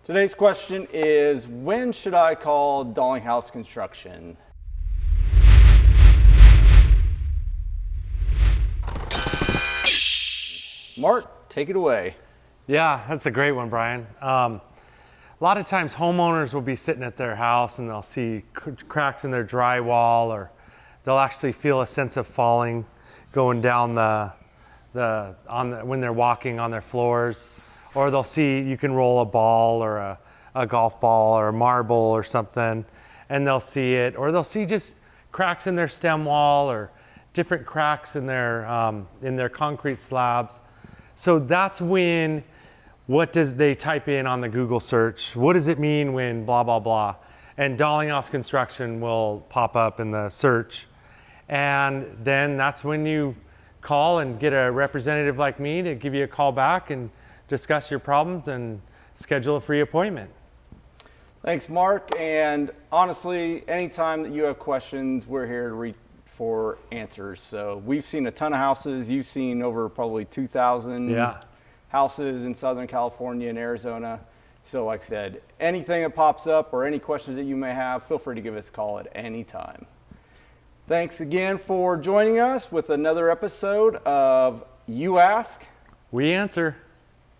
Today's question is, when should I call Dalinghaus Construction? Mark, take it away. Yeah, that's a great one, Brian. A lot of times homeowners will be sitting at their house and they'll see cracks in their drywall, or they'll actually feel a sense of falling going down when they're walking on their floors, or they'll see you can roll a ball or a golf ball or a marble or something, and they'll see it, or they'll see just cracks in their stem wall or different cracks in their concrete slabs. So that's when, what does they type in on the Google search? What does it mean when blah, blah, blah? And Dalinghaus Construction will pop up in the search. And then that's when you call and get a representative like me to give you a call back and discuss your problems and schedule a free appointment. Thanks, Mark. And honestly, anytime that you have questions, we're here to for answers. So we've seen a ton of houses. You've seen over probably 2,000 houses in Southern California and Arizona. So like I said, anything that pops up or any questions that you may have, feel free to give us a call at any time. Thanks again for joining us with another episode of You Ask, We Answer.